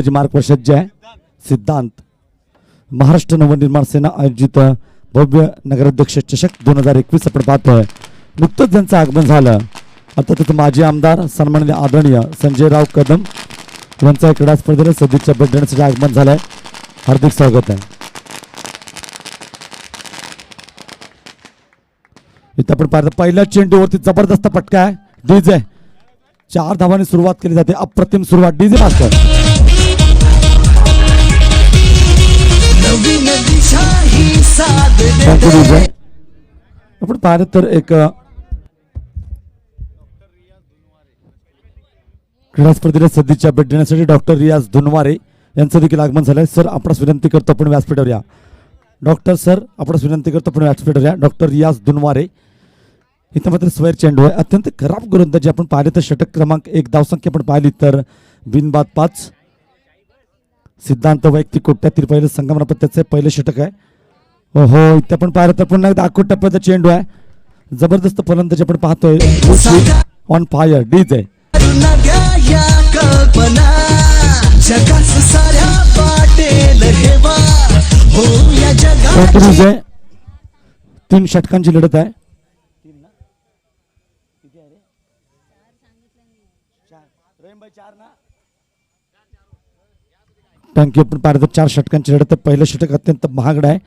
मार्ग सज्ज आहे. सिद्धांत महाराष्ट्र नवनिर्माण सेना आयोजित भव्य नगराध्यक्ष चषक 2021 आपण पाहतोय. नुकतंच ज्यांचं आगमन झालं अर्थातच माजी आमदार सन्माननीय आदरणीय संजयराव कदम यांच्या क्रीडा स्पर्धेला सदिच्छा भेट देण्यासाठी आगमन झालंय. हार्दिक स्वागत आहे. इथं आपण पाहिलं पहिल्या चेंडूवरती जबरदस्त फटका आहे. डीजे 4 धावांनी सुरुवात केली जाते. अप्रतिम सुरुवात डीजे मास्टर. आपण पाहिलं तर एक क्रीडा स्पर्धेला सदिच्छा भेट देण्यासाठी डॉक्टर रियाज धुनवारे यांचं देखील आगमन झालंय. सर आपणास विनंती करतो आपण व्यासपीठावर या. डॉक्टर सर आपणास विनंती करतो आपण व्यासपीठावर या. डॉक्टर रियाज धुनवारे. इथं मात्र स्वैर चेंडू आहे. अत्यंत खराब गोलंदाजी आपण पाहिले तर षटक क्रमांक 1 धावसंख्या आपण पाहिली तर बिनबाद 5. सिद्धांत वैयक्तिक कोट्यातील पहिलं संगमरापत त्याचे पहिलं षटक आहे. हो इथे आपण पाहिलं तर पुन्हा एकदा आखूट टप्प्याचा चेंडू आहे. जबरदस्त फलंदाजी आपण पाहतोय. On fire DJ. तीन षटकांची लढत आहे. थँक्यू. आपण पाहिलं तर 4 षटकांची लढत. पहिलं षटक अत्यंत महागड आहे.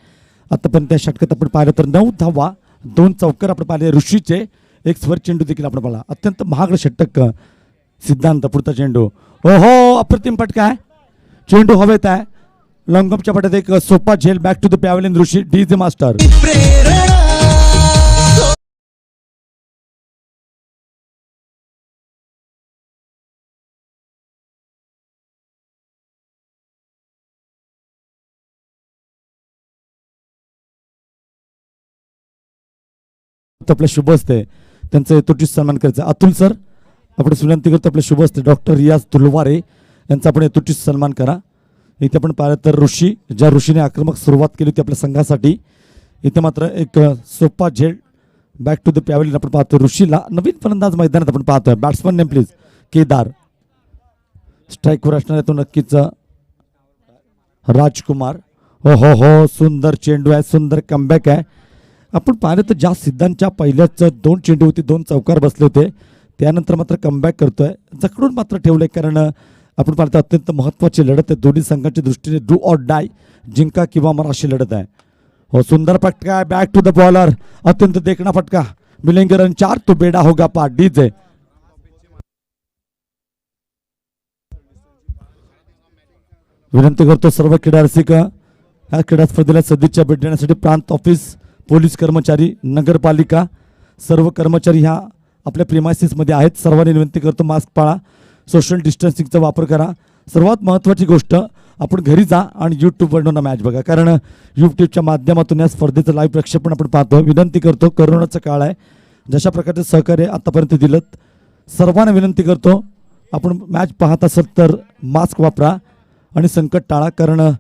आतापर्यंत त्या षटकात आपण पाहिलं तर 9 धावा 2 चौकार आपण पाहिले. ऋषीचे एक स्वर चेंडू देखील आपण पाहिला. अत्यंत महागड षटक. सिद्धांत पुढचा चेंडू. हो अप्रतिम फटका आहे. चेंडू हवेत आहे. लंगमच्या पट्यात एक सोपा झेल. Back to the pavilion Rishi DJ master. आपल्या शुभ असते त्यांचं यथोचित सन्मान करायचा. अतुल सर आपण विनंती करतो आपले शुभ असते डॉक्टर रियाज धुलवारे यांचा आपण यथोचित सन्मान करा. इथे आपण पाहिलं तर ऋषी ज्या ऋषीने आक्रमक सुरुवात केली होती आपल्या संघासाठी. इथे मात्र एक सोपा झेल बॅक टू द पॅव्हलियन आपण पाहतो. ऋषीला नवीन फलंदाज मैदानात आपण पाहतोय. Batsman name please Kedar. स्ट्राईकवर असणार आहे तो नक्कीच राजकुमार. हो सुंदर चेंडू आहे. सुंदर कमबॅक आहे. आपण पाहिलं तर ज्या सिद्धांतच्या पहिल्याच 2 चेंडू होती 2 चौकार बसले होते त्यानंतर मात्र कमबॅक करतोय. जखडून मात्र ठेवलंय कारण आपण पाहतो अत्यंत महत्त्वाची लढत आहे. दोन्ही संघाच्या दृष्टीने डू ऑर डाय जिंका किंवा मरा अशी लढत आहे. हो सुंदर फटका आहे. Back to the bowler. अत्यंत देखणा फटका. मिलेंगे रन 4 तो बेडा होगा पार डीजे. विनंती करतो सर्व क्रीडा रसिक या क्रीडा स्पर्धेला सदिच्छा भेट देण्यासाठी प्रांत ऑफिस पोलीस कर्मचारी नगरपालिका सर्व कर्मचारी ह्या आपल्या प्रिमायसिसमध्ये आहेत. सर्वांनी विनंती करतो मास्क पाळा. सोशल डिस्टन्सिंगचा वापर करा. सर्वात महत्त्वाची गोष्ट आपण घरी जा आणि यूट्यूबवर न मॅच बघा कारण यूट्यूबच्या माध्यमातून या स्पर्धेचं लाईव्ह प्रक्षेपण आपण पाहतो. विनंती करतो करोनाचा काळ आहे. जशा प्रकारचे सहकार्य आतापर्यंत दिलं सर्वांना विनंती करतो आपण मॅच पाहत असेल तर मास्क वापरा आणि संकट टाळा कारण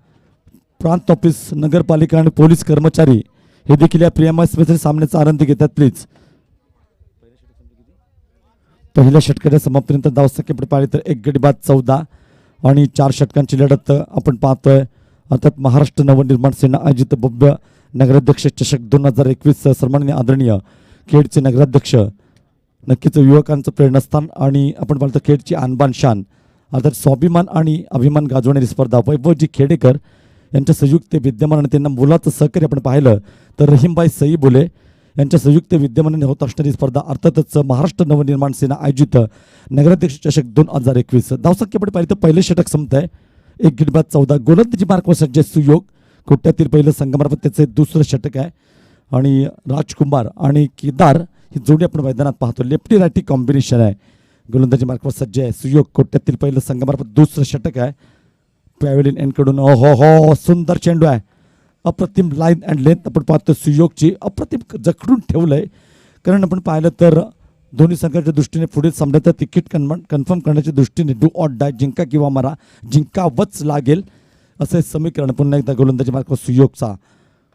प्रांत ऑफिस नगरपालिका आणि पोलीस कर्मचारी हे देखील या प्रियमाइसमध्ये सामन्याचा आनंद घेतात. प्लीज पहिल्या षटकाच्या समाप्तीनंतर धावसंख्या पाहिली तर 1 गडी बाद 14 आणि 4 षटकांची लढत आपण पाहतोय. अर्थात महाराष्ट्र नवनिर्माण सेना आयोजित भव्य नगराध्यक्ष चषक 2021 सन्माननीय आदरणीय खेडचे नगराध्यक्ष नक्कीच युवकांचं प्रेरणास्थान आणि आपण पाहतो खेडची आणबान शान अर्थात स्वाभिमान आणि अभिमान गाजवणारी स्पर्धा वैभवजी खेडेकर यांच्या संयुक्त विद्यमान आणि त्यांना मुलाचं सहकार्य आपण पाहिलं तर रहीमबाई सई बोले यांच्या संयुक्त विद्यमानाने होत असणारी स्पर्धा अर्थातच महाराष्ट्र नवनिर्माण सेना आयोजित नगराध्यक्ष चषक 2021. धावसंख्या आपण पाहिली तर पहिलं षटक संपत आहे. 1 गडी बाद 14. गोलंदाजी मार्कवर सज्ज सुयोग कोट्यातील पहिलं संगमरापत त्याचे दुसरं षटक आहे आणि राजकुमार आणि केदार ही जोडी आपण मैदानात पाहतो. लेफ्टी रायटी कॉम्बिनेशन आहे. गोलंदाजी मार्कवर सज्ज आहे सुयोग कोट्यातील पहिलं संगमरापत दुसरं षटक आहे. पॅव्हलियन एंडकडून हो सुंदर चेंडू आहे. अप्रतिम लाईन अँड लेंथ आपण पाहतो. सुयोगची अप्रतिम जखडून ठेवलंय कारण आपण पाहिलं तर दोन्ही संघाच्या दृष्टीने पुढील सामन्याचं तिकीट कन्फर्म करण्याच्या दृष्टीने डू ऑर डाय जिंका किंवा मरा जिंकावंच लागेल असे समीकरण. पुन्हा एकदा गोलंदाजी मार्कवर सुयोगचा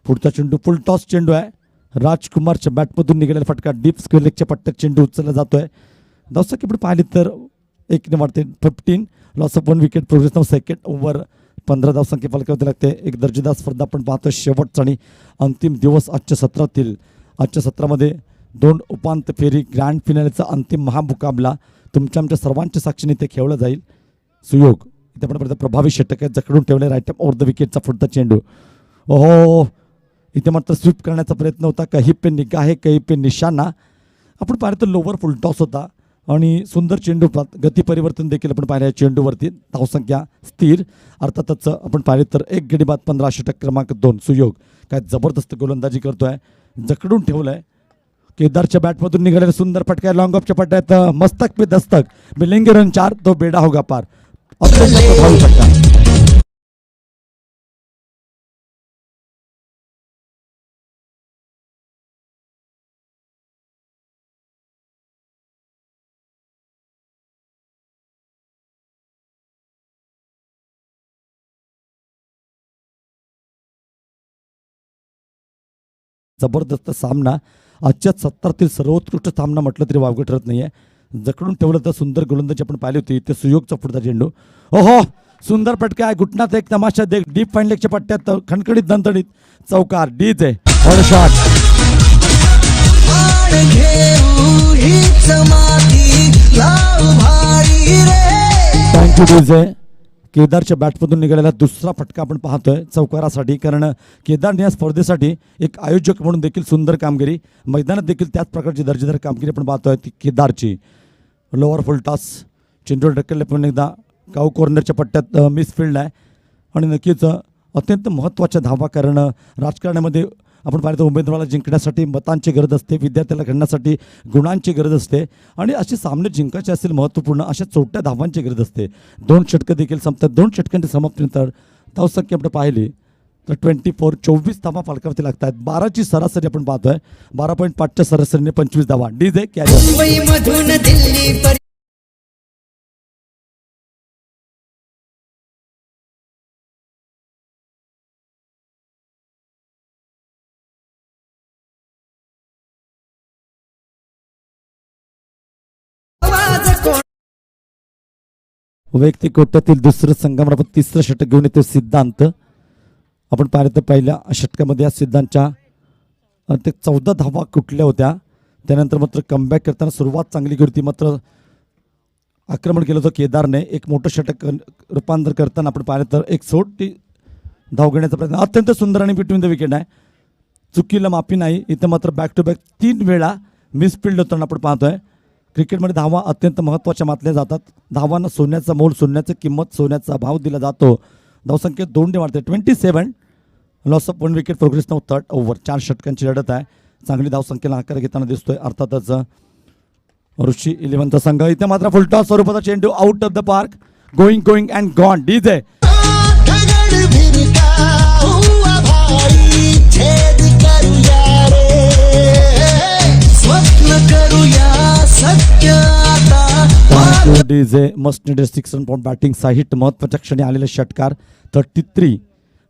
पुढचा चेंडू फुल टॉस चेंडू आहे. राजकुमारच्या बॅटमधून निघालेला फटका डीप स्क्वेअर लेगच्या पट्ट्यात चेंडू उचलला जातोय. दर्शक आपण पाहिले तर 1 वाढते 15. Loss of 1 wicket. Progress now second over. 15 धावसंख्या फलकावरती लागते. एक दर्जेदार स्पर्धा आपण पाहतोय. शेवटचा आणि अंतिम दिवस आजच्या सत्रातील. आजच्या सत्रामध्ये 2 उपांत्य फेरी ग्रँड फिनालेचा अंतिम महामुकाबला तुमच्या आमच्या सर्वांच्या साक्षीने ते खेळलं जाईल. सुयोग इथे पण प्रभावी षटक जखडून ठेवले. राईट ऑफ ओव्हर द विकेटचा पुढचा चेंडू. ओहो, इथे मात्र स्वीप करण्याचा प्रयत्न होता. काही पे निगाह आहे, काही पे निशाणा. आपण पाहिलं तर लोवर फुल टॉस होता आणि सुंदर चेंडू. गती परिवर्तन देखील आपण पाहिलं चेंडूवरती. धावसंख्या स्थिर. अर्थातच आपण पाहिलं तर 1 गडी बाद 15 षटक क्रमांक 2. सुयोग काय जबरदस्त गोलंदाजी करतोय. जखडून ठेवलंय. केदारच्या बॅटमधून निघालेला सुंदर फटका. लॉंग ऑफच्या पट्ट्यात मस्तक पे दस्तक. मिलेंगे रन 4 तो बेडा होगा पार. अत्यंत प्रभावी फटका. जबरदस्त सामना. आजच्या सत्रातील सर्वोत्कृष्ट सामना म्हटलं तरी वावगं ठरत नाहीये. जखडून ठेवलं तर सुंदर गोलंदाजी आपण पाहिली होती. ते सुयोगचा पुढचा चेंडू. ओहो, सुंदर फटका आहे. घुटण्यात एक तमाशा देख. डीप फाईन लेगच्या पट्ट्यात खणखणीत दणदणीत चौकार. डीज आहे. All shot. थँक्यू डीज आहे. केदारच्या बॅटमधून निघालेला दुसरा फटका आपण पाहतोय चौकारासाठी. कारण केदारने या स्पर्धेसाठी एक आयोजक म्हणून देखील सुंदर कामगिरी. मैदानात देखील त्याच प्रकारची दर्जेदार कामगिरी आपण पाहतोय ती केदारची. लोअर फुल टॉस. चेंडू ढकलले पण एकदा काऊ कॉर्नरच्या पट्ट्यात मिस फील्ड आहे. आणि नक्कीच अत्यंत महत्त्वाच्या धावा. कारण राजकारणामध्ये आपण पाहिलं तर उमेदवाराला जिंकण्यासाठी मतांची गरज असते. विद्यार्थ्याला घडण्यासाठी गुणांची गरज असते. आणि असे सामने जिंकायचे असतील महत्त्वपूर्ण अशा छोट्या धावांची गरज असते. 2 षटकं देखील संपतात. 2 षटकांची समाप्तीनंतर धावसंख्या आपण पाहिली तर 24 धावा फलकावरती लागतात. 12ची सरासरी आपण पाहतोय. 12.5च्या सरासरीने 25 धावा. DJ carry. वैयक्तिक कोट्यातील दुसरं संगमरावर 3रं षटक घेऊन येतो सिद्धांत. आपण पाहिलं तर पहिल्या षटकामध्ये या सिद्धांतच्या ते 14 धावा कुठल्या होत्या. त्यानंतर मात्र कमबॅक करताना सुरुवात चांगली केली होती. मात्र आक्रमण केलं होतं केदारने. एक मोठं षटक रूपांतर करताना आपण पाहिलं तर एक छोटी धाव घेण्याचा प्रयत्न. अत्यंत सुंदर आणि बिटवीन द विकेट आहे. चुकीला माफी नाही. इथं मात्र बॅक टू बॅक 3 वेळा मिसफिल्ड होताना आपण पाहतोय. क्रिकेटमध्ये धावा अत्यंत महत्त्वाच्या मानल्या जातात. धावांना सोन्याचा मोल, सोन्याची किंमत, सोन्याचा भाव दिला जातो. धावसंख्या 2 वाढते. 27. Loss of 1 wicket. प्रोग्रेस नाव 3rd ओव्हर. 4 षटकांची लढत आहे. चांगली धावसंख्येला आकार घेताना दिसतोय अर्थातच ऋषी 11चा संघ. इथे मात्र फुलटॉस स्वरूपाचा चेंडू out of the park. Going and gone. DJ DJ must needed 6 run for batting. साहिट महत्त्वाच्या क्षणी आलेले षटकार. 33.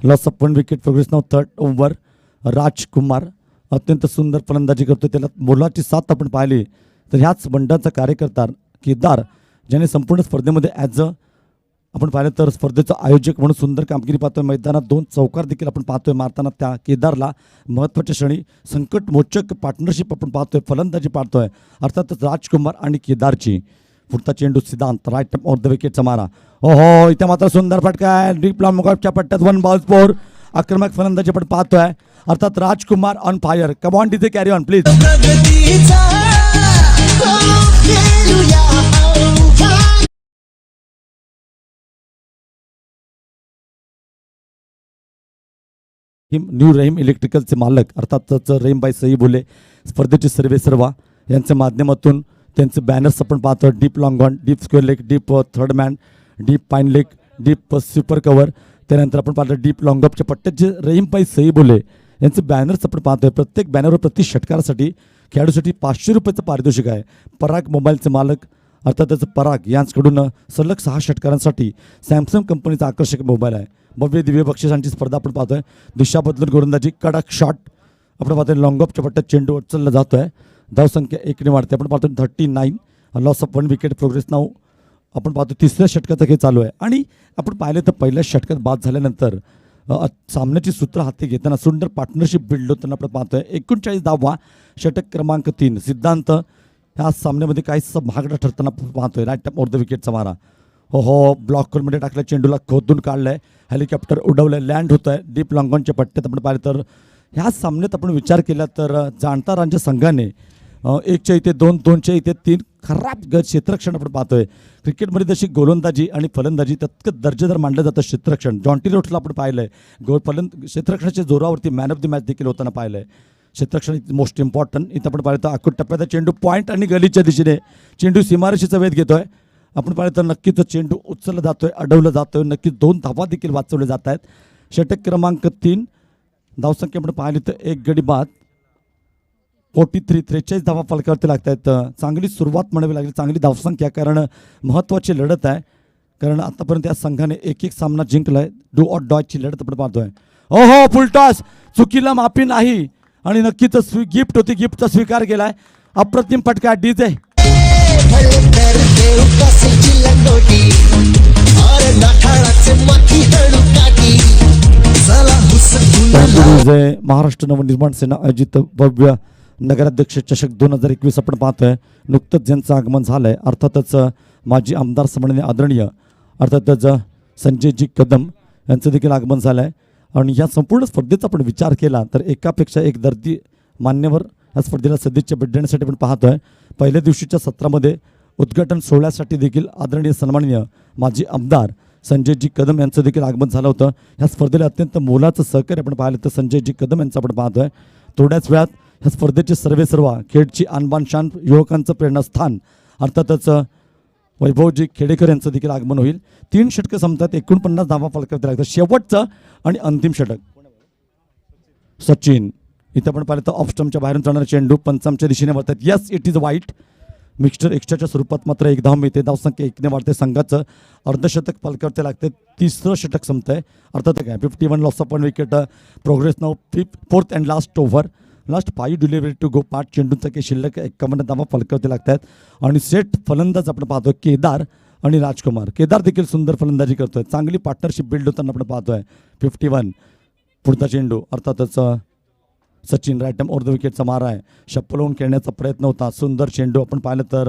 Loss of 1 wicket. प्रोग्रेस नाव 3rd ओव्हर. राजकुमार अत्यंत सुंदर फलंदाजी करतो. त्याला मोलाची साथ आपण पाहिली तर ह्याच बंडाचा कार्यकर्ता केदार ज्याने संपूर्ण स्पर्धेमध्ये ॲज आपण पाहिलं तर स्पर्धेचं आयोजक म्हणून सुंदर कामगिरी पाहतोय. मैदानात 2 चौकार देखील आपण पाहतोय मारताना. त्या केदारला महत्त्वाच्या क्षणी संकटमोचक पार्टनरशिप आपण पाहतोय. फलंदाजी पाहतोय अर्थातच राजकुमार आणि केदारची. पुढचा चेंडू सिद्धांत. राईट ऑफ द विकेटचा मारा. ओहो, इथे मात्र सुंदर फटका आहे. डीप लॉंगच्या पट्ट्यात 1 बॉल स्कोर. आक्रमक फलंदाजी आपण पाहतोय अर्थात Rajkumar on fire. Come on DJ carry on please. New Rahim इलेक्ट्रिकलचे मालक अर्थातच रहीमबाई सई बोले स्पर्धेचे सर्वेसर्वा यांच्या माध्यमातून त्यांचे बॅनर्स आपण पाहतो. Deep long on, deep square leg, deep 3rd man, deep pine leg, deep super cover. त्यानंतर आपण पाहतो डीप लॉंगअपच्या पट्ट्यात जे रहीमबाई सई बोले यांचे बॅनर्स आपण पाहतोय. प्रत्येक बॅनरवर प्रति षटकारासाठी खेळाडूसाठी 500 रुपयाचं पारितोषिक आहे. पराग मोबाईलचे मालक अर्थातच पराग यांच्याकडून सलग 6 षटकारांसाठी सॅमसंग कंपनीचा आकर्षक मोबाईल आहे. भव्य दिव्य बक्षिसांची स्पर्धा आपण पाहतोय. दिशा बदलून गोलंदाजी. कडक शॉट आपण पाहतोय. लॉंगअपच्या पट्ट्यात चेंडू उचलला जातोय. धावसंख्या 1ने वाढते. आपण पाहतोय 39. Loss of 1 wicket. प्रोग्रेस नाव आपण पाहतो तिसऱ्या षटकाचा खेळ चालू आहे आणि आपण पाहिलं तर पहिल्या षटकात बाद झाल्यानंतर सामन्याची सूत्र हाती घेताना सुंदर पार्टनरशिप बिल्ड होताना आपण पाहतोय 39 धावा षटक क्रमांक 3 सिद्धांत ह्या सामन्यामध्ये काहीसा महागडा ठरताना पाहतोय राईट टॅप ओव्हर द विकेटचा मारा हो ब्लॉकरमध्ये टाकल्या चेंडूला खोदून काढलंय हेलिकॉप्टर उडवलंय लँड होत आहे डीप लॉंगॉनच्या पट्ट्यात आपण पाहिलं तर ह्या सामन्यात आपण विचार केला तर जाणतारांच्या संघाने 1च्या इथे 2 2च्या इथे 3 खराब क्षेत्ररक्षण आपण पाहतोय क्रिकेटमध्ये जशी गोलंदाजी आणि फलंदाजी तितकं दर्जेदार मानलं जातं क्षेत्ररक्षण जॉन्टी रोटला आपण पाहिलंय क्षेत्ररक्षणाच्या जोरावरती मॅन ऑफ द मॅच देखील होताना पाहिलंय क्षेत्ररक्षण मोस्ट इम्पॉर्टंट इथं आपण पाहिलं तर अकूट टप्प्याचा चेंडू पॉईंट आणि गलीच्या दिशेने चेंडू सीमारेषेचा वेध घेतोय आपण पाहिलं तर नक्कीच चेंडू उचलला जातोय अडवला जातोय नक्कीच 2 धावा देखील वाचवले जात आहेत षटक क्रमांक 3 धावसंख्या आपण पाहिली तर 1 गडी बाद 43 धावा फलकावरती लागत आहेत चांगली सुरुवात म्हणावी लागली चांगली धावसंख्या कारण महत्त्वाची लढत आहे कारण आतापर्यंत या संघाने एक सामना जिंकलाय डू ऑर डॉयची लढत आपण पाहतोय हो फुलटॉस चुकीला माफी नाही आणि नक्कीच गिफ्ट होती गिफ्टचा स्वीकार केलाय अप्रतिम फटका डीजे महाराष्ट्र नवनिर्माण सेना आयोजित भव्य नगराध्यक्ष चषक 2021 आपण पाहतोय नुकतंच ज्यांचं आगमन झालंय अर्थातच माजी आमदार सन्माननीय आदरणीय अर्थातच संजयजी कदम यांचं देखील आगमन झालंय आणि या संपूर्ण स्पर्धेचा आपण विचार केला तर एकापेक्षा एक दर्दी मान्यवर या स्पर्धेला सदिच्छा भेट देण्यासाठी आपण पाहतोय पहिल्या दिवशीच्या सत्रामध्ये उद्घाटन सोहळ्यासाठी देखील आदरणीय सन्माननीय माजी आमदार संजयजी कदम यांचं देखील आगमन झालं होतं ह्या स्पर्धेला अत्यंत मोलाचं सहकार्य आपण पाहिलं तर संजयजी कदम यांचं आपण पाहतोय थोड्याच वेळात ह्या स्पर्धेचे सर्व खेळची आणबान शान युवकांचं प्रेरणास्थान अर्थातच वैभवजी खेडेकर यांचं देखील आगमन होईल 3 षटकं संपतात 49 धावा फलकावरती लागतात शेवटचं आणि अंतिम षटक सचिन इथं आपण पाहिलं तर ऑफ स्टंपच्या बाहेरून जाणारा चेंडू पंचांच्या दिशेने वळतात यस इट इज वाईट मिक्सचर एक्स्ट्राच्या स्वरूपात मात्र 1 धाव मिळते धावसंख्या 1ने वाढते संघाचं अर्धशतक फलकावरती लागते तिसरं षटक संपतंय अर्थात काय 51 लॉस ऑफ 1 विकेट प्रोग्रेस नाव 4th and last over last 5 delivery to go 5 चेंडूंचा काही शिल्लक 51 धावा फलकावरती लागतात आणि सेट फलंदाज आपण पाहतोय केदार आणि राजकुमार केदार देखील सुंदर फलंदाजी करतोय चांगली पार्टनरशिप बिल्ड होताना आपण पाहतोय 51 पुढचा चेंडू अर्थातच सचिन राईट ओव्हर द विकेटचा मारा आहे शप्पल होऊन खेळण्याचा प्रयत्न होता सुंदर चेंडू आपण पाहिलं तर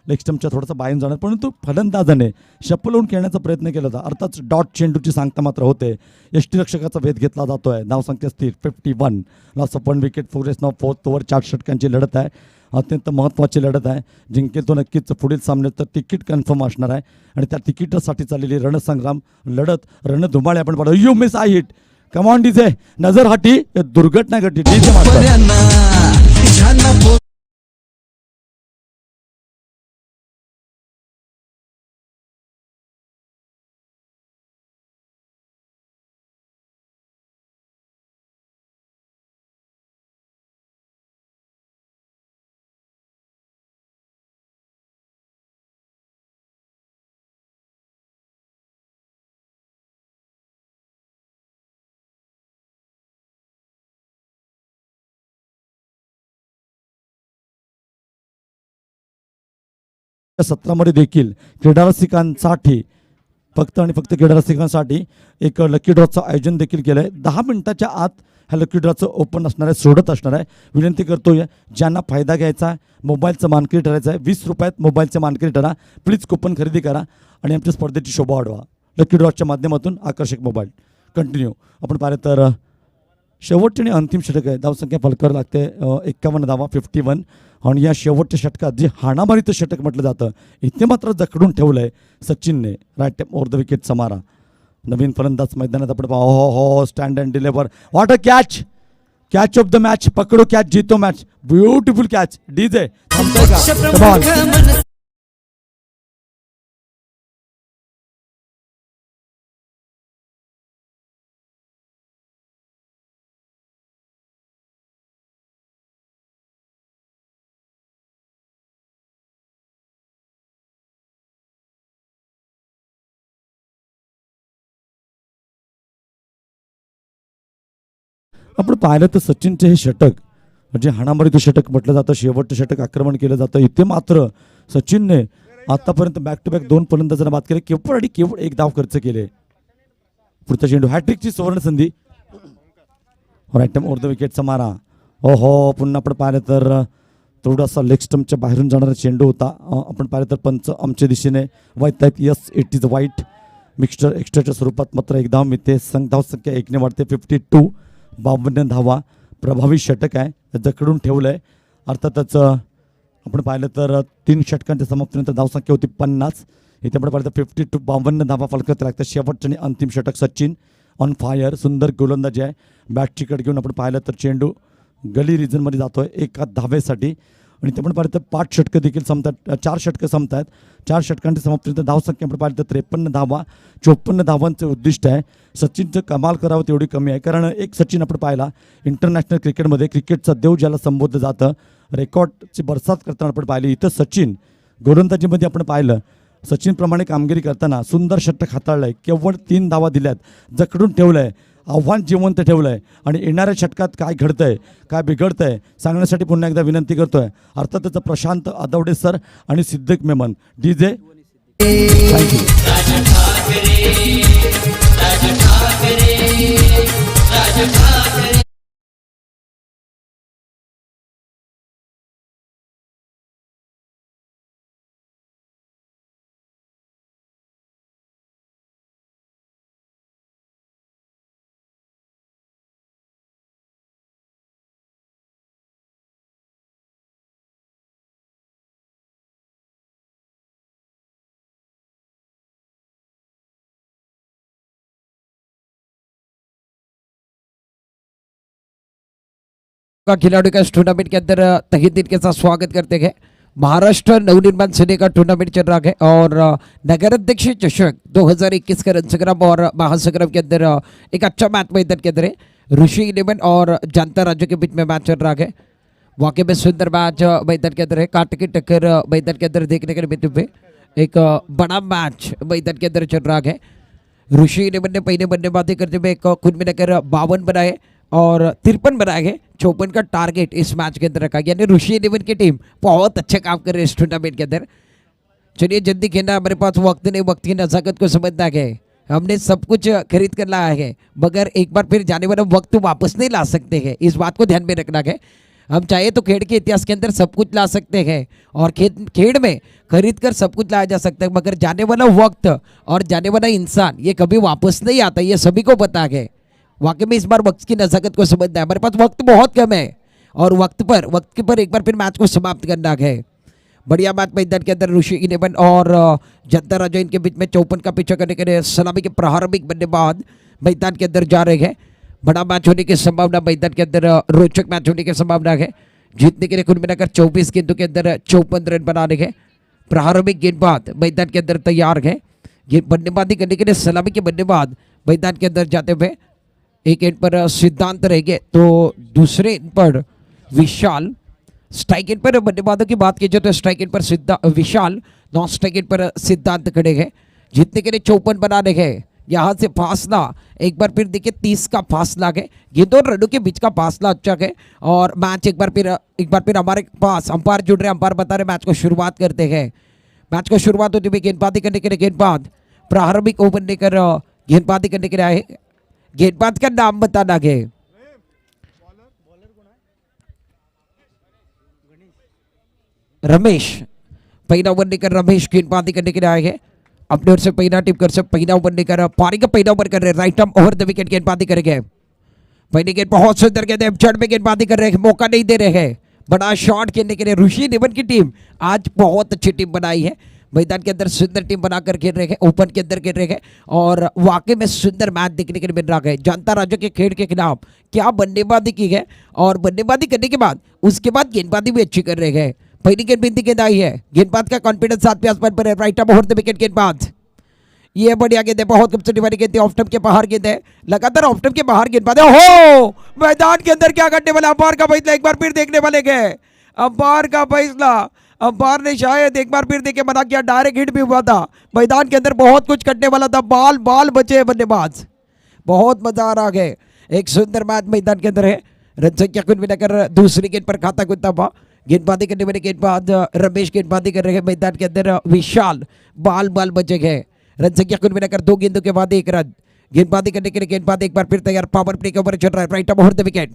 लेग स्टंपच्या थोडासा बाहेर जाणार परंतु फलंदाजाने शप्पल होऊन खेळण्याचा प्रयत्न केला होता अर्थात डॉट चेंडूची सांगता मात्र होते यष्टीरक्षकाचा वेध घेतला जातोय धावसंख्या स्थिर 51 लॉस ऑफ 1 विकेट प्रोग्रेस नाव 4th ओव्हर 4 षटकांची लढत आहे अत्यंत महत्त्वाची लढत आहे जिंकेल तो नक्कीच पुढील सामन्यात तर तिकीट कन्फर्म असणार आहे आणि त्या तिकीटासाठी चाललेली रणसंग्राम लढत रणधुमाळे आपण पाहतो you miss I hit come on DJ नजर हटी दुर्घटना घडली डीजे सत्रामध्ये देखील क्रीडा रसिकांसाठी फक्त आणि फक्त क्रीडा रसिकांसाठी एक लकी ड्रॉचं आयोजन देखील केलं आहे 10 मिनिटाच्या आत ह्या लकी ड्रॉचं ओपन असणार आहे सोडत असणार आहे विनंती करतोय ज्यांना फायदा घ्यायचा आहे मोबाईलचं मानकरी ठरायचं आहे 20 रुपयात मोबाईलचे मानकरी ठरा प्लीज कुपन खरेदी करा आणि आमच्या स्पर्धेची शोभा वाढवा लकी ड्रॉच्या माध्यमातून आकर्षक मोबाईल कंटिन्यू आपण पाहिलं तर शेवटचे आणि अंतिम षटक आहे धावसंख्या फलकावर लागते 51 धावा 51 आणि या शेवटच्या षटकात जे हाणामारीचं षटक म्हटलं जातं इथे मात्र जखडून ठेवलंय सचिनने राईट ओव्हर द विकेटचा मारा नवीन फलंदाज मैदानात आपण हो stand and deliver what a catch of the match पकडो कॅच जीतो मॅच ब्युटिफुल कॅच डीजे आपण पाहिलं तर सचिनचे हे षटक म्हणजे हाणामारीचं षटक म्हटलं जातं शेवटचं षटक आक्रमण केलं जातं इथे मात्र सचिनने आतापर्यंत बॅक टू बॅक 2 फलंदाजांना बाद केले, केवळ आणि केवळ 1 धाव खर्च केले. पुढचा चेंडू हॅट्रिकची सुवर्ण संधी. राईट टाइम ओव्हर द विकेटचा मारा. ओहो, पुन्हा आपण पाहिलं तर थोडासा लेग स्टम्पच्या बाहेरून जाणारा चेंडू होता. आपण पाहिलं तर पंच आमच्या दिशेने वाईट आहेत. यस, इट इज वाईट. मिक्स्चर एक्स्ट्राच्या स्वरूपात मात्र 1 धाव मिळते. धाव संख्या 1 ने वाढते. 52. 52 धावा. प्रभावी षटक आहे, जकडून ठेवलंय. अर्थातच आपण पाहिलं तर 3 षटकांच्या समाप्तीनंतर धावसंख्या होती 50. इथे आपण पाहिलं तर 52. 52 धावा फलकात लागतात. शेवटचं आणि अंतिम षटक. Sachin on fire. सुंदर गोलंदाजी आहे. बॅटची कट घेऊन आपण पाहिलं तर चेंडू गली रिजनमध्ये जातोय 1 धावेसाठी. आणि ते पण पाहिलं तर 5 षटकं देखील संपतात. 4 षटकं संपतात. 4 षटकांच्या समाप्तीनंतर धावसंख्या आपण पाहिलं तर 53 धावा. 54 धावांचं उद्दिष्ट आहे. सचिनचं कमाल करावं तेवढी कमी आहे, कारण एक सचिन आपण पाहिला इंटरनॅशनल क्रिकेटमध्ये क्रिकेटचा देव ज्याला संबोधलं जातं, रेकॉर्डची बरसात करताना आपण पाहिली. इथं सचिन गोलंदाजीमध्ये आपण पाहिलं सचिनप्रमाणे कामगिरी करताना सुंदर षटक हाताळलं आहे. केवळ 3 धावा दिल्यात. जकडून ठेवलं आहे. आव्हान जिवंत ठेवलं आहे. आणि येणाऱ्या षटकात काय घडतंय, काय बिघडतंय सांगण्यासाठी पुन्हा एकदा विनंती करतोय. अर्थातच प्रशांत आदवडे सर आणि सिद्दीक मेमन DJ. थँक्यू. का खिलाड़ियों का इस टूर्नामेंट के अंदर तहे दिल के साथ स्वागत करते हैं. महाराष्ट्र नवनिर्माण सेना का टूर्नामेंट चल रहा है और नगर अध्यक्ष चषक 2021 का रणसंग्राम और महासंग्राम के अंदर एक अच्छा मैच मैदान के अंदर है. ऋषि 11 और जनता राज्यों के बीच में मैच चल रहा है. वाकई में सुंदर मैच मैदान के अंदर है. कांटे की टक्कर मैदान के अंदर देखने के मिलते हुए एक बड़ा मैच मैदान के अंदर चल रहा है. ऋषि 11 ने पहले बल्लेबाजी करते हुए कुल मिलाकर 52 बनाए और 53 बनाए गए. 54 का टारगेट इस मैच के अंदर रखा गया. यानी ऋषि 11 की टीम बहुत अच्छा काम कर रही है इस टूर्नामेंट के अंदर. चलिए जल्दी खेलना, हमारे पास वक्त नहीं, वक्त की नज़ाकत को समझना है. हमने सब कुछ खरीद कर लाया है, मगर एक बार फिर जाने वाला वक्त वापस नहीं ला सकते हैं. इस बात को ध्यान में रखना है. हम चाहे तो खेल के इतिहास के अंदर सब कुछ ला सकते हैं और खेल में खरीद कर सब कुछ लाया जा सकता है, मगर जाने वाला वक्त और जाने वाला इंसान ये कभी वापस नहीं आता. ये सभी को पता है. वाकई में इस बार वक्त की नज़ाकत को समझना है. हमारे पास वक्त बहुत कम है और वक्त के पर एक बार फिर मैच को समाप्त करना है. बढ़िया मैच मैदान के अंदर ऋषि 11 और जनता राजा इनके बीच में 54 का पीछा करने के लिए सलामी के प्रारंभिक बल्लेबाज मैदान के अंदर जा रहे हैं. बड़ा मैच होने की संभावना मैदान के अंदर, रोचक मैच होने की संभावना है. जीतने के लिए कुल मिलाकर 24 गेंदों के अंदर 54 रन बनाने हैं. प्रारंभिक गेंदबाज मैदान के अंदर तैयार है. ये बल्लेबाजी करने के लिए सलामी के बल्लेबाज मैदान के अंदर जाते हुए एक एंड पर सिद्धांत रहेंगे तो दूसरे एंड पर विशाल. स्ट्राइक एंड पर बल्लेबाजों की बात की जाए तो स्ट्राइक एंड पर विशाल, नॉन स्ट्राइक एंड पर सिद्धांत खड़े हैं. जीतने के लिए 54 बनाने हैं. यहाँ से फासला एक बार फिर देखिए 30 का फासला है. ये दो रनों के बीच का फासला अच्छा है और मैच एक बार फिर हमारे पास अंपायर जुड़ रहे हैं. अंपायर बता रहे मैच को शुरुआत करते हैं. मैच को शुरुआत होती हुई गेंदबाजी करने के लिए गेंदबाज प्रारंभिक ओवर लेकर गेंदबाजी करने के लिए आए. गेंदबाज का नाम बताना है. रमेश. पहला ओवर लेकर रमेश गेंदबाजी करने के लिए आए हैं. अपने ओर से पहला टिप कर सब पहला ओवर लेकर पारी का पहला ओवर कर रहे हैं. Right arm over the wicket गेंदबाजी करेंगे. पहली गेंद बहुत सुंदर गेंद है. जड़ में गेंदबाजी कर रहे हैं, मौका नहीं दे रहे हैं. बड़ा शॉट खेलने के लिए ऋषि 11 की टीम आज बहुत अच्छी टीम बनाई है. मैदान के अंदर सुंदर टीम बनाकर खेल रहे हैं, ओपन के अंदर खेल रहे हैं और वाकई में सुंदर मैच देखने के लिए मिल रहा है. जनता राज्य के खेल के खिलाफ क्या बल्लेबाजी की है और बल्लेबाजी करने के बाद उसके बाद गेंदबाजी भी अच्छी कर रहे हैं. पहली गेंद बिंदी गेंद आई है. गेंदबाज का कॉन्फिडेंस 7 पे आसमान पर है. Right arm over the wicket गेंदबाज. ये बढ़िया गेंद है, बहुत खूबसूरत वाली गेंद है. ऑफ स्टंप के बाहर गेंद है, लगातार ऑफ स्टंप के बाहर गेंदबाज है. हो मैदान के अंदर क्या करने वाला अंपायर का फैसला एक बार फिर देखने वाले गए. अंपायर का फैसला, अंपायर ने शायद एक बार फिर देखे मना किया. डायरेक्ट हिट भी हुआ था. मैदान के अंदर बहुत कुछ करने वाला था. बाल बचे बल्लेबाज. बहुत मजा आ रहा है. एक सुंदर मैच मैदान के अंदर है. रन संख्या कुल मिलाकर दूसरी गेंद पर खाता कुत्ता हुआ. गेंदबाजी करने वाले गेंदबाज रमेश गेंदबाजी कर रहे हैं मैदान के अंदर। विशाल बाल बचे गए। रन संख्या कुल मिलाकर 2 गेंदों के बाद 1 रन। गेंदबाजी करने के लिए गेंदबाज एक बार फिर तैयार। पावर प्ले के ऊपर चल रहा है। Right over the wicket.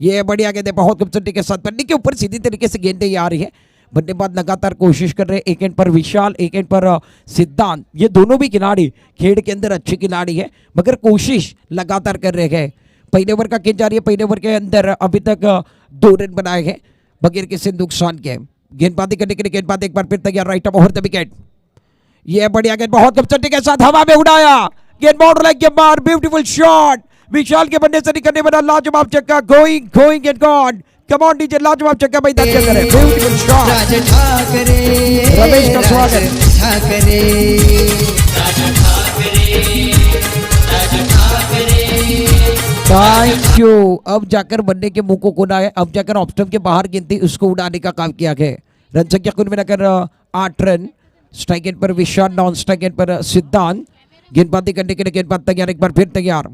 ये बढ़िया गेंद है, बहुत खूबसूरती के साथ पन्नी के ऊपर सीधी तरीके से गेंदें आ रही है। बल्लेबाज लगातार कोशिश कर रहे हैं। एक एंड पर विशाल, एक एंड पर सिद्धांत। ये दोनों भी खिलाड़ी खेल के अंदर अच्छे खिलाड़ी है, मगर कोशिश लगातार कर रहे हैं। पहले ओवर का गेंद जारी है। पहले ओवर के अंदर अभी तक 2 रन बनाए हैं बगैर किसी नुकसान के। गेंदबाजी करने के लिए गेंदबाज एक बार फिर तैयार। Right over the wicket. ये बढ़िया गेंद बहुत खूबसूरती के साथ हवा में उड़ाया। गेंद बाउंड्री लाइन के बाहर, ब्यूटीफुल शॉट। विशाल के बन्ने से निकलने वाला लाजवाब छक्का। Going and gone. Come on DJ, लाजवाब छक्का मैदान के अंदर है। Beautiful shot. रमेश का स्वागत। Thank you. अब जाकर बन्ने के मुंह को कोना है। अब जाकर ऑफ स्टंप के बाहर गिनती उसको उड़ाने का काम किया गया। रन संख्या कुल मिलाकर 8 रन। स्ट्राइक एंड पर विशाल, नॉन स्ट्राइक एंड पर सिद्धांत। गेंदबाजी करने के लिए गेंदबाज तैयार। एक बार फिर तैयार।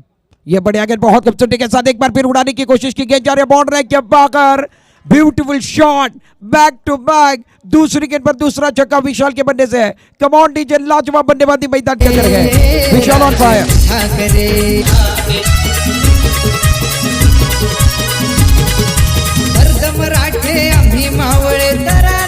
ये बढ़िया गेंद बहुत खूबसूरती के साथ एक बार फिर उड़ाने की कोशिश की। गेंद जा रही है बाउंड्री के बाहर। Beautiful shot, back to back. दूसरी गेंद पर दूसरा छक्का विशाल के बन्ने से। कम ऑन डीजे, लाजवाब बल्लेबाजी मैदान के अंदर है। विशाल ऑन फायर।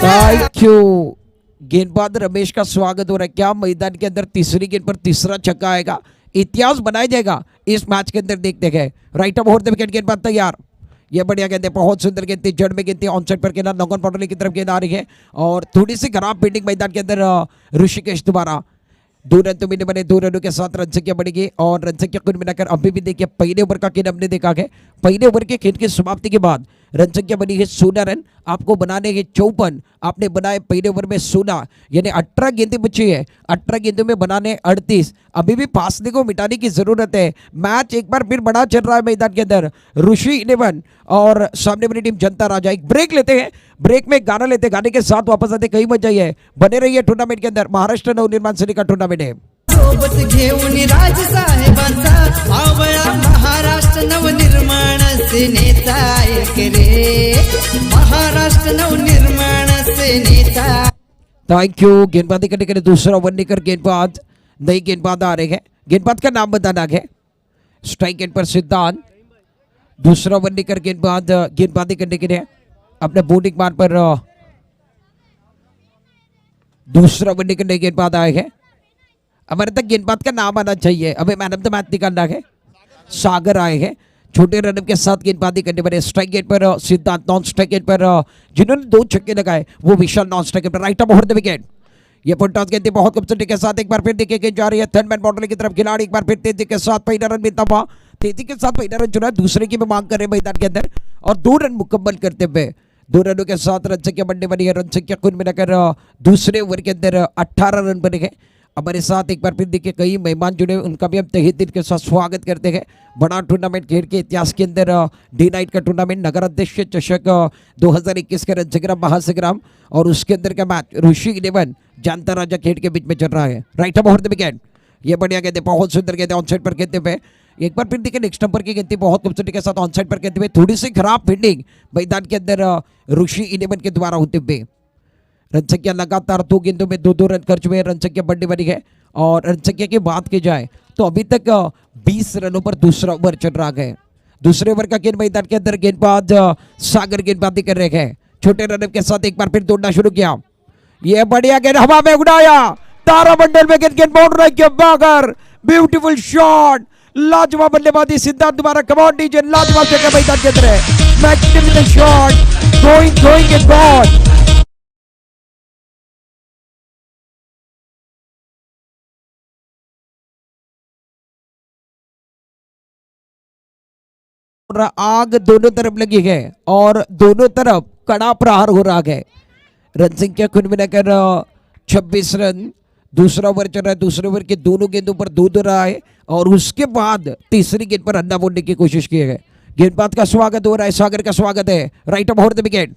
Thank you. गेंदबाज रमेश का स्वागत हो रहा है। क्या मैदान के अंदर तीसरी गेंद पर तीसरा छक्का आएगा, इतिहास बनाया जाएगा इस मैच के अंदर, देखते हैं। Right over the wicket. गेंदबाज तैयार। ये बढ़िया गेंद है, बहुत सुंदर गेंद थी। जड़ में गेंद थी, ऑनसाइड पर गेंद, नॉन बाउंड्री की तरफ गेंद आ रही है और थोड़ी सी खराब फील्डिंग मैदान के अंदर ऋषिकेश दोबारा। 2 रन तो मिलने बने। 2 रनों के साथ रन संख्या बढ़ेगी और रन संख्या कुल मिलाकर अभी भी देखिए पहले ओवर का खेल हमने देखा है। पहले ओवर के खेल की समाप्ति के बाद रन संख्या बनी है 16 रन। आपको बनाने हैं 54, आपने बनाए पहले ओवर में 16, यानी 18 गेंदें बची है। 18 गेंदों में बनाने 38। अभी भी फासले को मिटाने की जरूरत है। मैच एक बार फिर बड़ा चल रहा है मैदान के अंदर। ऋषि 11 और सामने वाली टीम जनता राजा। एक ब्रेक लेते हैं, ब्रेक में गाना लेते, गाने के साथ वापस आते। कहीं मत जाइए, बने रहिए टूर्नामेंट के अंदर। महाराष्ट्र नवनिर्माण सेना का टूर्नामेंट है। सोबत घेऊन राजसाहेबांचा आवळा महाराष्ट्र नवनिर्माण सेनेचा एक रे। महाराष्ट्र नवनिर्माण सेनेचा। Thank you. गेंदबाजी करने के लिए दूसरा ओवर लेकर गेंदबाज, नई गेंदबाज आ रहे हैं। गेंदबाज का नाम बताना है। स्ट्राइक एंड पर सिद्धांत। दूसरा ओवर लेकर गेंदबाज गेंदबाजी करने के लिए अपने बॉलिंग मान पर दूसरा ओवर लेकर नई गेंदबाज आए हैं। हमारे तक गेंदबाज का नाम आना चाहिए, हमें मैन ऑफ द मैच निकालना है। सागर आए हैं छोटे रन के साथ गेंदबाजी करने वाले। स्ट्राइक गेंद पर सिद्धांत, नॉन स्ट्राइक गेंद पर जिन्होंने 2 छक्के लगाए वो विशाल, नॉन स्ट्राइक गेंद पर। Right over the wicket. ये फुलटॉस गेंद बहुत खूबसूरती के साथ एक बार फिर देखिए गेंद जा रही है थर्ड मैन बाउंड्री की तरफ। खिलाड़ी एक बार फिर तेजी के साथ पहला रन मिलता हुआ, तेजी के साथ पहला रन चुना। दूसरे की भी मांग कर रहे मैदान के अंदर और 2 रन मुकम्मल करते हुए 2 रनों के साथ रन संख्या बढ़ने वाली है। रन संख्या कुल मिलाकर दूसरे ओवर के अंदर 18 रन बने हैं। हमारे साथ एक बार फिर देखिए कई मेहमान जुड़े, उनका भी हम तहे दिल के साथ स्वागत करते हैं। बड़ा टूर्नामेंट खेल के इतिहास के अंदर डे नाइट का टूर्नामेंट नगर अध्यक्ष चषक 2021 का रन संग्राम महासंग्राम और उसके अंदर का मैच ऋषि 11 जानता राजा खेल के बीच में चल रहा है। Right over the wicket. ये बढ़िया गेंद, बहुत सुंदर गेंद, ऑन साइड पर खेलते हुए। एक बार फिर देखिए नेक्स्ट नंबर की गेंद बहुत खूबसूरती के साथ ऑन साइड पर खेलते हुए। थोड़ी सी खराब फील्डिंग मैदान के अंदर ऋषि 11 के द्वारा होते हुए। रन संख्या लगातार 2 गेंदों में 2-2 रन खर्च हुए। रन संख्या बढ़ने वाली है और रन संख्या की बात की जाए तो अभी तक 20 रनों पर दूसरा ओवर चल रहा है। दूसरे ओवर का गेंद मैदान के अंदर गेंदबाज सागर गेंदबाजी कर रहे हैं। छोटे रन के साथ एक बार फिर दौड़ना शुरू किया। यह बढ़िया गेंद हवा में उड़ाया, तारामंडल में गेंद बाउंड्री के बाहर। ब्यूटीफुल शॉट, लाजवाब बल्लेबाजी सिद्धांत दोबारा। कमांड डीजे, लाजवाब जगह मैदान के अंदर है। Magnificent shot, going and gone. आग दोनों तरफ लगी है और दोनों तरफ कड़ा प्रहार हो रहा है। रन संख्या कुल मिलाकर 26 रन। दूसरा ओवर चल रहा है। दूसरे ओवर के दोनों गेंदों पर 2-2 रहा है और उसके बाद तीसरी गेंद पर अंडा बोलने की कोशिश की है। गेंदबाज का स्वागत हो रहा है, सागर का स्वागत है। Right over the wicket.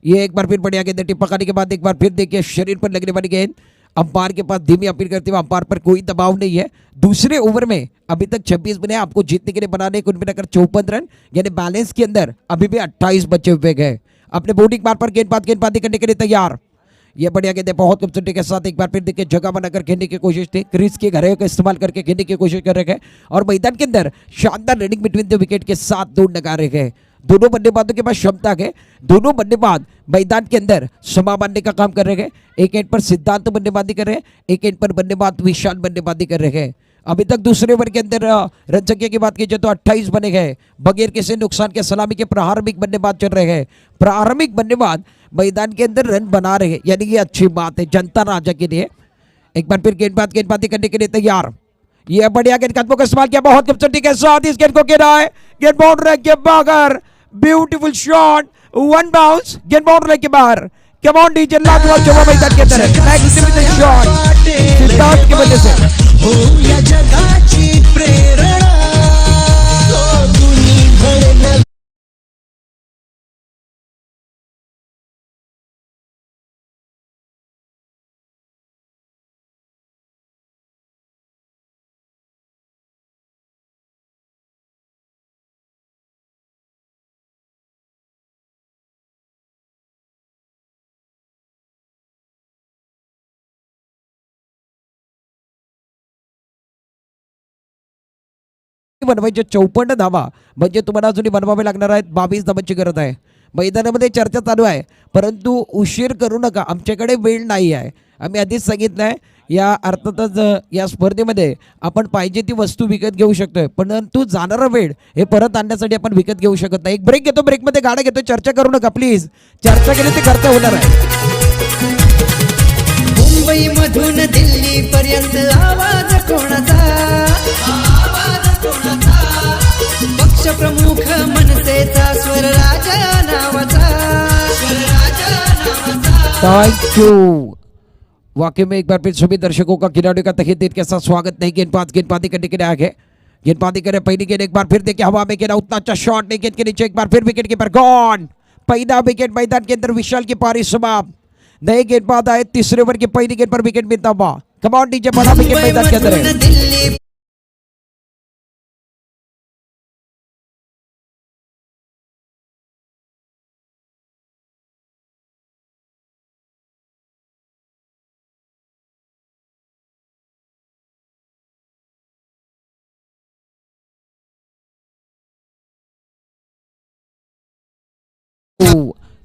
ये एक बार फिर बढ़िया गेंद, टिप पकाने के बाद एक बार फिर देखिए शरीर पर लगने वाली गेंद। अंपायर के पास धीमी अपील करते हुए, अंपायर पर कोई दबाव नहीं है। दूसरे ओवर में अभी तक 26 बने, आपको जीतने के लिए बनाने कुल मिलाकर 54 रन, यानी बैलेंस के अंदर अभी भी 28 बचे हुए गए। अपने बॉलिंग मार्ग पर गेंदबाजी करने के लिए तैयार। ये बढ़िया गेंद है, बहुत खूबसूरती के साथ एक बार फिर देखिए जगह बनाकर खेलने की कोशिश थी, क्रीज के घरे का इस्तेमाल करके खेलने की कोशिश कर रहे हैं और मैदान के अंदर शानदार रनिंग बिटवीन द विकेट के साथ दौड़ लगा रहे हैं। दोनों बल्लेबाजों के पास क्षमता है, दोनों बल्लेबाज मैदान के अंदर समा बांधने का काम कर रहे हैं। एक एंड पर सिद्धांत बल्लेबाजी कर रहे हैं, एक एंड पर बल्लेबाज विशाल बल्लेबाजी कर रहे हैं। अभी तक दूसरे ओवर के अंदर रन संख्या की बात की जाए तो 28 बने गए, बगैर किसी नुकसान के सलामी के प्रारंभिक बल्लेबाज चल रहे हैं। प्रारंभिक बल्लेबाज मैदान के अंदर रन बना रहे हैं, यानी ये अच्छी बात है जनता राजा के लिए। एक बार फिर गेंदबाजी करने के लिए तैयार। ये बढ़िया गेंद कदमों का इस्तेमाल किया, बहुत खूबसूरती के साथ इस गेंद को गिरा है, गेंद बाउंड्री के बाहर, ब्यूटीफुल शॉट, वन बाउंस, गेंद बाउंड्री के बाहर। कम ऑन डीजे, लाजवाब जवाब मैदान के अंदर है, मैग्निफिसेंट शॉट सिद्धार्थ की वजह से। हो या जगाची प्रेरणा तो दुनी घडेल। बनवायचे 54 धावा म्हणजे तुम्हाला अजूनही बनवावे लागणार आहेत, 22 धावांची गरज आहे। मैदानामध्ये चर्चा चालू आहे, परंतु उशीर करू नका, आमच्याकडे वेळ नाही आहे। आम्ही आधीच सांगितलं आहे, या अर्थातच या स्पर्धेमध्ये आपण पाहिजे ती वस्तू विकत घेऊ शकतोय, परंतु जाणारा वेळ हे परत आणण्यासाठी आपण विकत घेऊ शकत नाही। एक ब्रेक घेतो, ब्रेकमध्ये गाडा घेतो, चर्चा करू नका प्लीज, चर्चा केली तर खर्च होणार आहे। मुंबई मधून दिल्ली पर्यंत आवाज कोणाचा, पक्ष प्रमुख मनसेचा, स्वर राजा नावाचा, थैंक यू। वाकई में एक बार फिर सभी दर्शकों का खिलाड़ियों का तहे दिल के साथ स्वागत। नहीं गेंदबाजी करने के लिए आगे, गेंदबाजी करे, पहली गेंद एक बार फिर देखिए हवा में गिरा, उतना अच्छा शॉट नहीं, गेंद के नीचे एक बार फिर विकेट कीपर गॉन। पहला विकेट मैदान के अंदर, विशाल की पारी समाप्त। नए गेंदबाज आए, तीसरे ओवर की पहली गेंद पर विकेट मिलता हुआ। कम ऑन डीजे, बड़ा विकेट मैदान के अंदर है। दिल्ली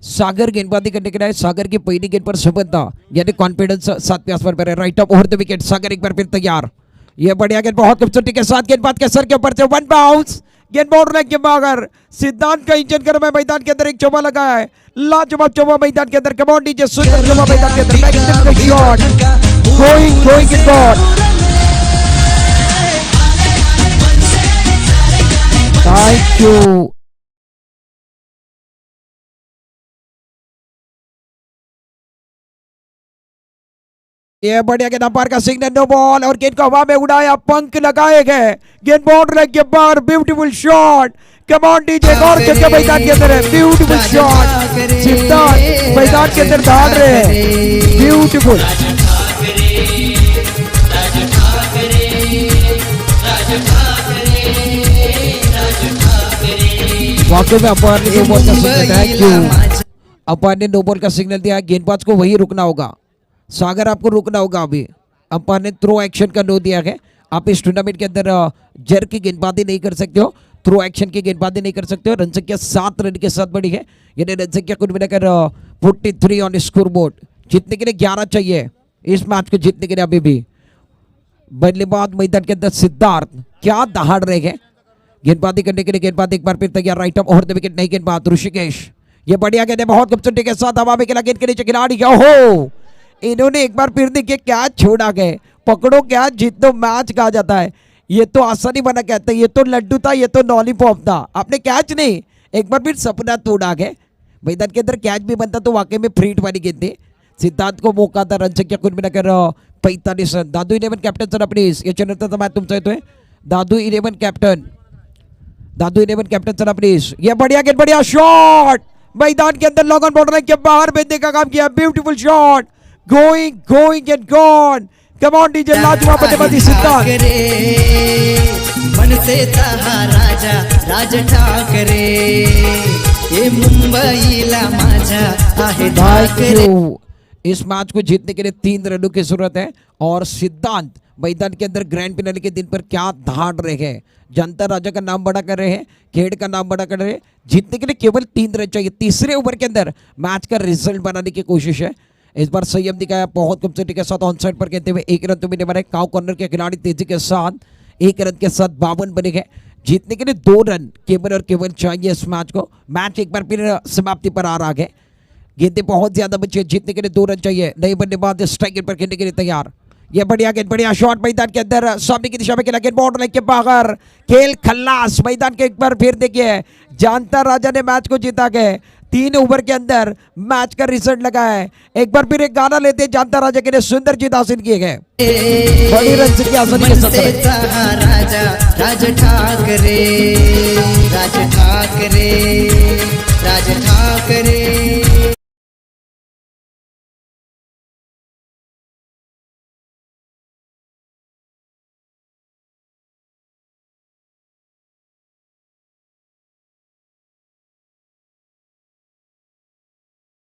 सागर गेंदबाजी करने के लिए, सागर की पहली गेंद पर सफलता, यानी कॉन्फिडेंस 7वें आसमान पर है। Right off over the wicket, Sagar एक बार फिर तैयार। ये बढ़िया गेंद, बहुत खूबसूरती के साथ गेंदबाज के सर के ऊपर से वन बाउंस, गेंद बाउंड्री के बाहर। सिद्धांत का इंजन गर्म है, मैदान के अंदर एक चौबा लगा है, लाजवाब चौबा मैदान के अंदर। कम ऑन डीजे, सुंदर चौबा मैदान के अंदर, magnificent shot, going in God. Thank you. ये बढ़िया गेंद, अंपायर का सिग्नल, नो बॉल, और गेंद को हवा में उड़ाया, पंख लगाए गए, गेंद बाउंड्री के बाहर, beautiful shot. Come on DJ, और जगह मैदान के अंदर है, ब्यूटीफुल शॉट, सिद्धार्थ मैदान के अंदर दौड़ रहे हैं, ब्यूटीफुल। वाकई में अंपायर ने नो बॉल का सिग्नल, थैंक यू। अंपायर ने नो बॉल का सिग्नल दिया, गेंदबाज को वही रुकना होगा। सागर आपको रुकना होगा, अभी अंपायर ने थ्रो एक्शन का नो दिया है। आप इस टूर्नामेंट के अंदर जर की गेंदबाजी नहीं कर सकते हो, थ्रो एक्शन की गेंदबाजी नहीं कर सकते हो। रन संख्या 7 रन के साथ बढ़ी है, यानी रन संख्या कुल मिलाकर 43 ऑन स्कोर बोर्ड। जीतने के लिए 11 चाहिए इस मैच को जीतने के लिए। अभी भी बल्लेबाज मैदान के अंदर सिद्धार्थ क्या दहाड़ रहे हैं, गेंदबाजी करने के लिए गेंदबाज एक बार फिर तैयार। Right off over the wicket, नहीं गेंदबाज ऋषिकेश, ये बढ़िया गेंद है, बहुत खूबसूरती के साथ हवा में खेला, गेंद के नीचे खिलाड़ी क्या हो, इन्होंने एक बार फिर देखिए क्या छोड़ा गए, पकड़ो क्या जीत दो मैच कहा जाता है। ये तो आसानी बना कहते हैं, ये तो लड्डू था, ये तो लॉलीपॉप था। आपने कैच नहीं, एक बार फिर सपना तोड़ा गए। मैदान के अंदर कैच भी बनता तो वाकई में फ्रीट वाली गेंद थी। सिद्धार्थ को मौका था, रन संख्या कुल मिलाकर 45 run. Dadu 11 captain sir please, या चॅनलचा मॅच तुमचा येतोय। दादू 11 captain, Dadu 11 captain sir please. ये बढ़िया गेंद, बढ़िया शॉट, मैदान के अंदर लॉग ऑन बाउंड्री के बाहर भेजने का काम किया, beautiful shot, going and gone. Come on DJ, लाजवाब बल्लेबाजी सिद्धार्थ। मनसेचा हा राजा राज ठाकरे हे मुंबईला माझ्या आहे ठाकरे इस मैच को जीतने के लिए 3 रनों की जरूरत है और सिद्धांत मैदान के अंदर ग्रैंड फिनाले के दिन पर क्या धाड़ रहे हैं, जनता राजा का नाम बड़ा कर रहे हैं, खेड़ का नाम बड़ा कर रहे हैं। जीतने के लिए केवल 3 रन चाहिए। तीसरे ओवर के अंदर मैच का रिजल्ट बनाने की कोशिश है। इस बार संयम दिखाया बहुत खूबसूरती के साथ ऑन साइड पर कहते हुए 1 रन तो मिलने वाला है। काउ कॉर्नर के खिलाड़ी तेजी के साथ 1 रन के साथ 52 बने गए। जीतने के लिए 2 रन केवल और केवल चाहिए इस मैच को। मैच एक बार फिर समाप्ति पर आ रहा है। गेंदें बहुत ज्यादा बचे, जीतने के लिए 2 रन चाहिए। नए बल्लेबाज स्ट्राइक पर खेलने के लिए तैयार। ये बढ़िया गेंद, बढ़िया शॉट मैदान के अंदर सामने की दिशा में खेला, गेंद बॉर्डर लाइन के बाहर, खेल खल्लास। मैदान के एक बार फिर देखिए जानता राजा ने मैच को जीता के 3 ओवर के अंदर मैच का रिजल्ट लगा है। एक बार फिर एक गाना लेते हैं जानता राजा के लिए, सुंदर जीत हासिल किए गए बड़ी रन की आसानी के साथ। मनसेचा हा राजा राज ठाकरे राज ठाकरे राज ठाकरे